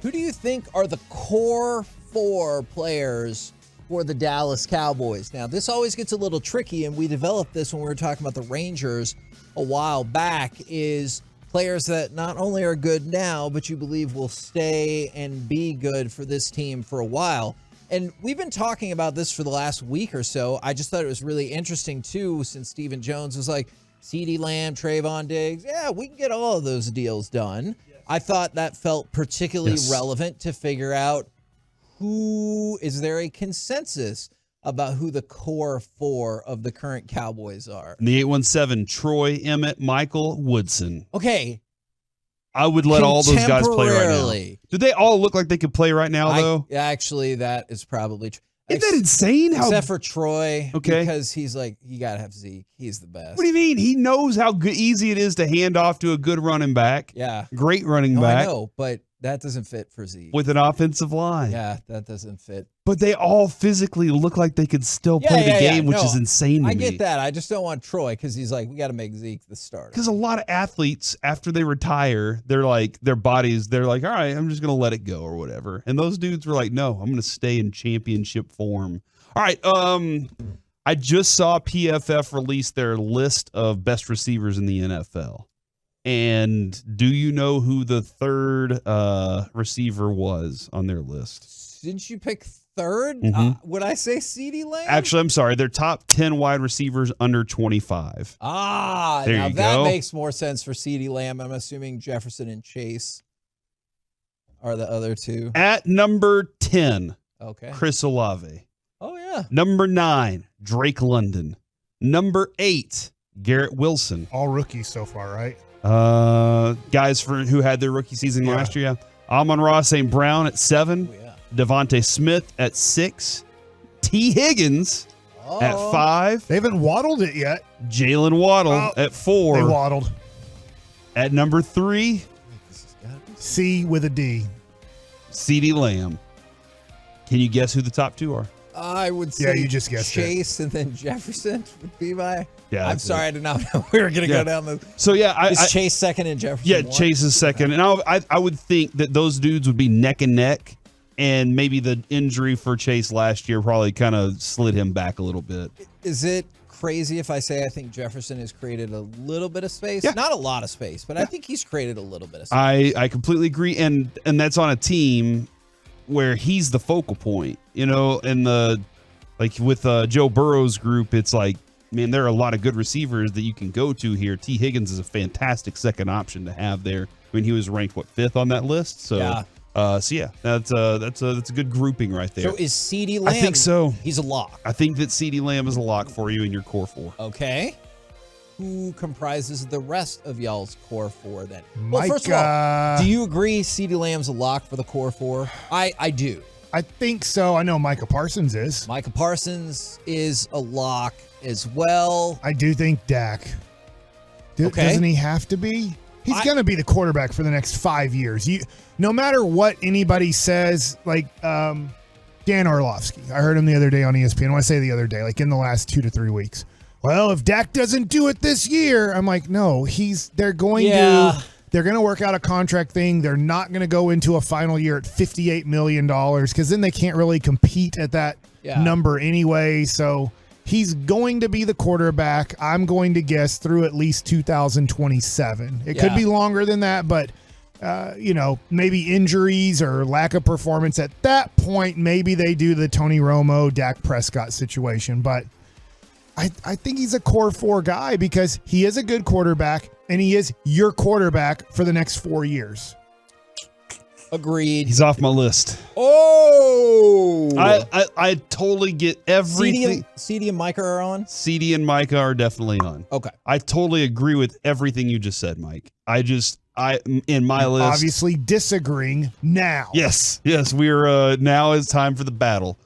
Who do you think are the core 4 players for the Dallas Cowboys? Now, this always gets a little tricky, and we developed this when we were talking about the Rangers a while back, is players that not only are good now, but you believe will stay and be good for this team for a while. And we've been talking about this for the last week or so. I just thought it was really interesting, too, since Stephen Jones was like, CeeDee Lamb, Trayvon Diggs, yeah, we can get all of those deals done. Yes. I thought that felt particularly relevant to figure out is there a consensus about who the core 4 of the current Cowboys are? The 817, Troy, Emmett, Michael, Woodson. Okay. I would let all those guys play right now. Do they all look like they could play right now, though? Actually, that is probably true. Isn't that insane? Except for Troy, because he's like, you got to have Zeke. He's the best. What do you mean? He knows how easy it is to hand off to a good running back. Yeah. Great running back. I know, but that doesn't fit for Zeke. With an offensive line. Yeah, that doesn't fit. But they all physically look like they could still play the game, which is insane to me. I get that. I just don't want Troy because he's like, we got to make Zeke the starter. Because a lot of athletes, after they retire, they're like, their bodies, they're like, all right, I'm just going to let it go or whatever. And those dudes were like, no, I'm going to stay in championship form. All right, I just saw PFF release their list of best receivers in the NFL. And do you know who the third receiver was on their list? Didn't you pick third? Would I say CeeDee Lamb? Actually, I'm sorry. Their top 10 wide receivers under 25. Now that makes more sense for CeeDee Lamb. I'm assuming Jefferson and Chase are the other 2. At number 10, okay, Chris Olave. Oh, yeah. Number 9, Drake London. Number 8, Garrett Wilson. All rookies so far, right? Guys who had their rookie season last year. Amon-Ra St. Brown at 7. Devontae Smith at 6. T. Higgins at 5. They haven't waddled it yet. Jalen Waddle at 4. They waddled. At number 3, C with a D. CeeDee Lamb. Can you guess who the top 2 are? I would say you just guessed Chase and then Jefferson would be my. Yeah, I'm sorry, I did not know we were going to go down the. So is Chase second and Jefferson? Yeah, one? Chase is second, and I would think that those dudes would be neck and neck, and maybe the injury for Chase last year probably kind of slid him back a little bit. Is it crazy if I say I think Jefferson has created a little bit of space? Yeah. Not a lot of space, but I think he's created a little bit of space. I completely agree, and that's on a team where he's the focal point, and with Joe Burrow's group, it's like, man, there are a lot of good receivers that you can go to here. T. Higgins is a fantastic second option to have there. I mean, he was ranked 5th on that list. So, that's a good grouping right there. So is CeeDee Lamb? I think so. He's a lock. I think that CeeDee Lamb is a lock for you in your core 4. Okay. Who comprises the rest of y'all's core 4 then? Micah. Well, first of all, do you agree CeeDee Lamb's a lock for the core 4? I do. I think so. I know Micah Parsons is. Micah Parsons is a lock as well. I do think Dak. Doesn't he have to be? He's going to be the quarterback for the next 5 years. No matter what anybody says, like Dan Orlovsky. I heard him the other day on ESPN. When I say the other day, like in the last 2 to 3 weeks. Well, if Dak doesn't do it this year, I'm like, no, they're going to work out a contract thing. They're not going to go into a final year at $58 million because then they can't really compete at that number anyway. So he's going to be the quarterback, I'm going to guess, through at least 2027. It could be longer than that, but maybe injuries or lack of performance at that point, maybe they do the Tony Romo, Dak Prescott situation. But I think he's a core 4 guy because he is a good quarterback and he is your quarterback for the next 4 years. Agreed. He's off my list. Oh! I totally get everything. CeeDee and Micah are on? CeeDee and Micah are definitely on. Okay. I totally agree with everything you just said, Mike. In my list. Obviously disagreeing now. Yes, we're now is time for the battle.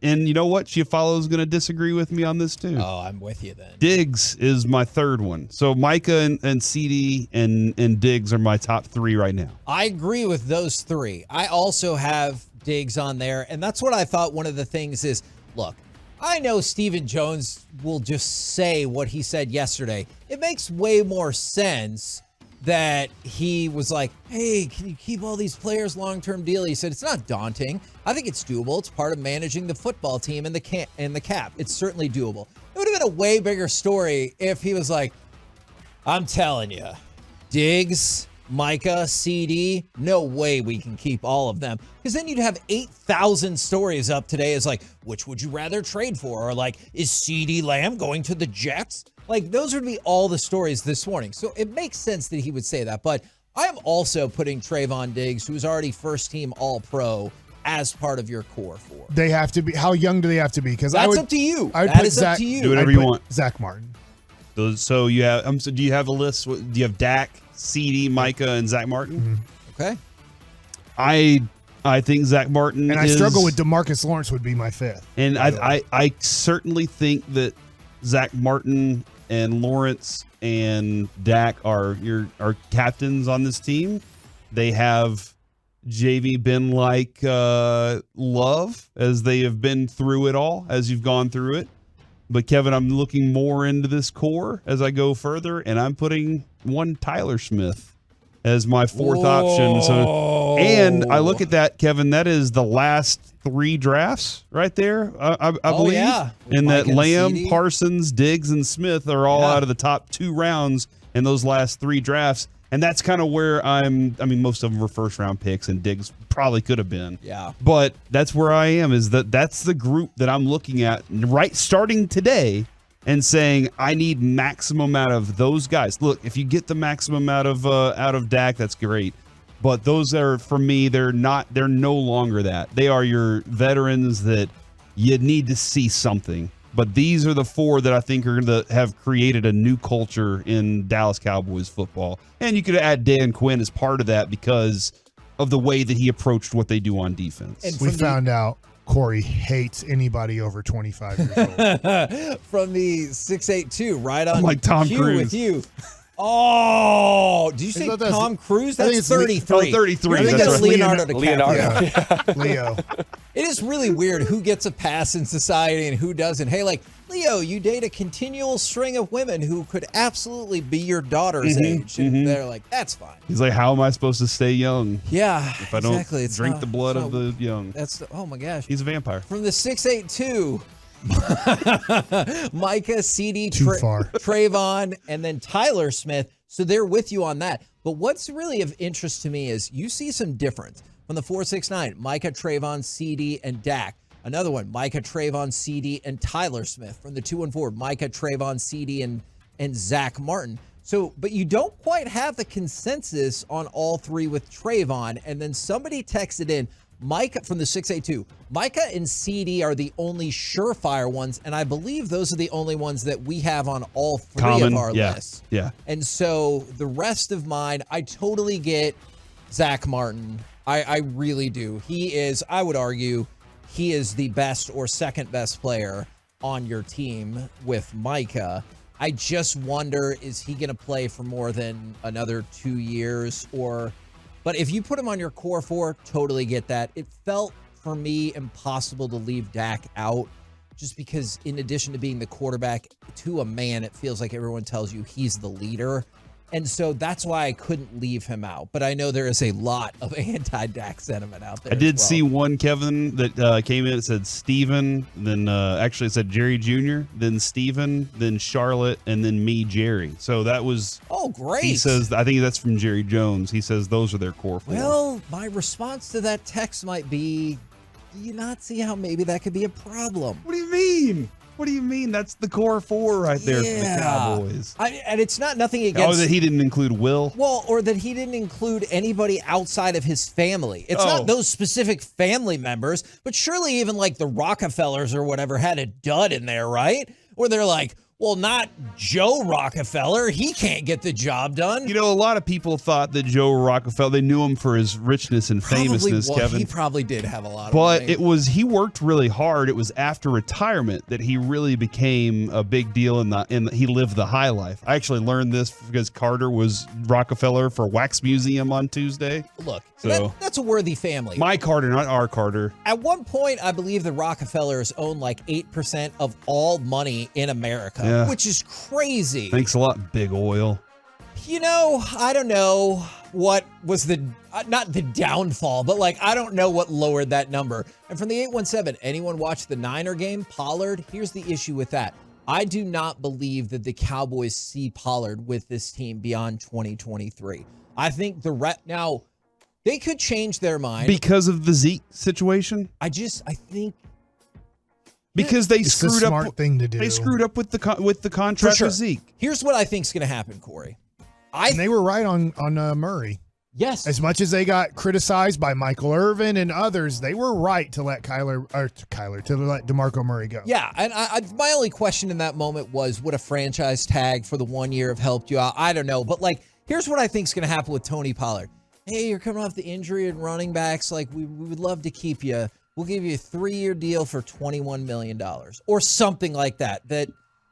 And you know what? Chiafalo's going to disagree with me on this too. Oh, I'm with you then. Diggs is my third one. So Micah and CeeDee and Diggs are my top 3 right now. I agree with those 3. I also have Diggs on there, and that's what I thought one of the things is, look, I know Stephen Jones will just say what he said yesterday. It makes way more sense that he was like, hey, can you keep all these players long-term deal? He said, it's not daunting. I think it's doable. It's part of managing the football team and the cap. It's certainly doable. It would have been a way bigger story if he was like, I'm telling you, Diggs, Micah, CD, no way we can keep all of them. Because then you'd have 8,000 stories up today as like, which would you rather trade for? Or like, is CD Lamb going to the Jets? Like, those would be all the stories this morning. So it makes sense that he would say that. But I'm also putting Trayvon Diggs, who's already first-team All-Pro, as part of your core four. They have to be. How young do they have to be? Because that's up to you. That is up to you. Do whatever you want. Zach Martin. So you have. So do you have a list? Do you have Dak, CD, Micah, and Zach Martin? Mm-hmm. Okay. I think Zach Martin. And I struggle with DeMarcus Lawrence would be my fifth. And I certainly think that Zach Martin and Lawrence and Dak are captains on this team. They have JV been like love as they have been through it all, as you've gone through it. But Kevin, I'm looking more into this core as I go further, and I'm putting one Tyler Smith as my fourth option. So, and I look at that, Kevin, that is the last 3 drafts right there, I believe. Yeah. And that Lamb, CD. Parsons, Diggs, and Smith are all out of the top 2 rounds in those last 3 drafts. And that's kind of where most of them were first-round picks, and Diggs probably could have been. Yeah. But that's where I am, that's the group that I'm looking at right starting today and saying I need maximum out of those guys. Look, if you get the maximum out of Dak, that's great. But those are, for me, they're no longer that. They are your veterans that you need to see something. But these are the 4 that I think are going to have created a new culture in Dallas Cowboys football. And you could add Dan Quinn as part of that because of the way that he approached what they do on defense. And we found out Corey hates anybody over 25 years old. From the 682, right on like Tom cue Cruise. with you. Oh, did you say Tom Cruise? That's 33. 33. I think that's Leonardo DiCaprio. Leonardo. Leo. It is really weird who gets a pass in society and who doesn't. Hey, like, Leo, you date a continual string of women who could absolutely be your daughter's age. And they're like, that's fine. He's like, how am I supposed to stay young? Yeah, If I don't drink the blood of the young. Oh, my gosh. He's a vampire. From the 682, Micah, CD, Too far. Trayvon, and then Tyler Smith. So they're with you on that. But what's really of interest to me is you see some difference. From the 469, Micah, Trayvon, CD, and Dak. Another one, Micah, Trayvon, CD, and Tyler Smith. From the 214, Micah, Trayvon, CD, and Zach Martin. So, but you don't quite have the consensus on all 3 with Trayvon. And then somebody texted in, Micah from the 682, Micah and CD are the only surefire ones, and I believe those are the only ones that we have on all 3 of our lists. Yeah. And so the rest of mine, I totally get Zach Martin. I really do. He is, I would argue, he is the best or second best player on your team with Micah. I just wonder, is he going to play for more than another 2 years? But if you put him on your core 4, totally get that. It felt, for me, impossible to leave Dak out just because in addition to being the quarterback, to a man, it feels like everyone tells you he's the leader. And so that's why I couldn't leave him out. But I know there is a lot of anti-Dak sentiment out there. I did see one, Kevin, that came in. It said Steven, then actually it said Jerry Jr., then Steven, then Charlotte, and then me, Jerry. So that was... Oh, great. He says, I think that's from Jerry Jones. He says those are their core 4. Well, my response to that text might be, do you not see how maybe that could be a problem? What do you mean? What do you mean? That's the core 4 right there for the Cowboys. And it's not nothing against... Oh, that he didn't include Will? Well, or that he didn't include anybody outside of his family. It's not those specific family members, but surely even like the Rockefellers or whatever had a dud in there, right? Where they're like, well, not Joe Rockefeller. He can't get the job done. You know, a lot of people thought that Joe Rockefeller, they knew him for his richness and famousness, Kevin. He probably did have a lot of money. But he worked really hard. It was after retirement that he really became a big deal and he lived the high life. I actually learned this because Carter was Rockefeller for Wax Museum on Tuesday. Look, so that's a worthy family. My Carter, not our Carter. At one point, I believe the Rockefellers own like 8% of all money in America, which is crazy. Thanks a lot, Big Oil. I don't know what was not the downfall, but I don't know what lowered that number. And from the 817, anyone watch the Niner game? Pollard, here's the issue with that. I do not believe that the Cowboys see Pollard with this team beyond 2023. I think now they could change their mind because of the Zeke situation. I think because they it's screwed a up. Smart thing to do. They screwed up with the contract with Zeke. Here's what I think is going to happen, Corey. And they were right on Murray. Yes. As much as they got criticized by Michael Irvin and others, they were right to let to let DeMarco Murray go. Yeah, and my only question in that moment was, would a franchise tag for the 1 year have helped you out? I don't know, but here's what I think is going to happen with Tony Pollard. Hey, you're coming off the injury and running backs. We would love to keep you. We'll give you a 3-year deal for $21 million or something like that.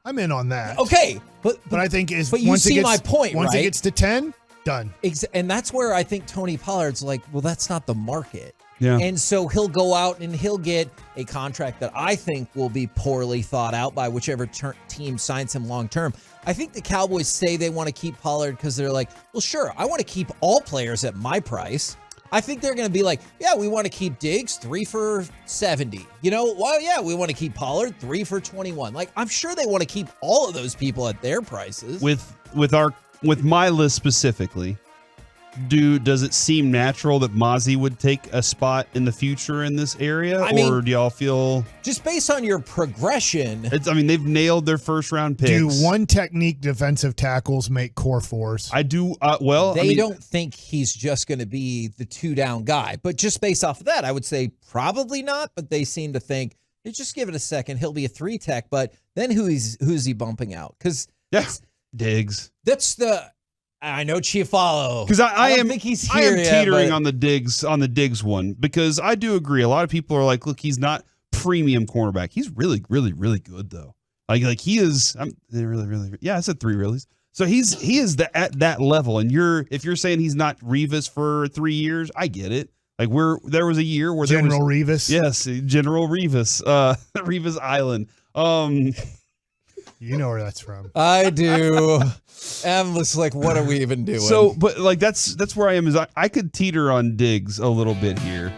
I'm in on that. Okay, but I think you see my point, once right? it gets to 10, done. And that's where I think Tony Pollard's well, that's not the market. Yeah. And so he'll go out and he'll get a contract that I think will be poorly thought out by whichever team signs him long term. I think the Cowboys say they want to keep Pollard because they're well, sure, I want to keep all players at my price. I think they're going to be yeah, we want to keep Diggs 3 for $70. Well, yeah, we want to keep Pollard 3 for $21. I'm sure they want to keep all of those people at their prices. With my list specifically, does it seem natural that Mozzie would take a spot in the future in this area, or do y'all feel just based on your progression? They've nailed their first round picks. Do one technique defensive tackles make core fours? I do. They don't think he's just going to be the 2-down guy, but just based off of that, I would say probably not. But they seem to think, hey, just give it a second. He'll be a 3 tech, but then who's he bumping out? Because Diggs. I know Chiafalo. Because I don't think he's I here am teetering on the Diggs one, because I do agree. A lot of people are look, he's not premium cornerback. He's really, really, really good though. He is. Really, really. Yeah, I said 3 reallys. So he is at that level. And if you're saying he's not Revis for 3 years, I get it. There was a year where General Revis. Yes, General Revis. Revis Island. You know where that's from. I do. I'm just what are we even doing? So, but that's where I am. I could teeter on Diggs a little bit here.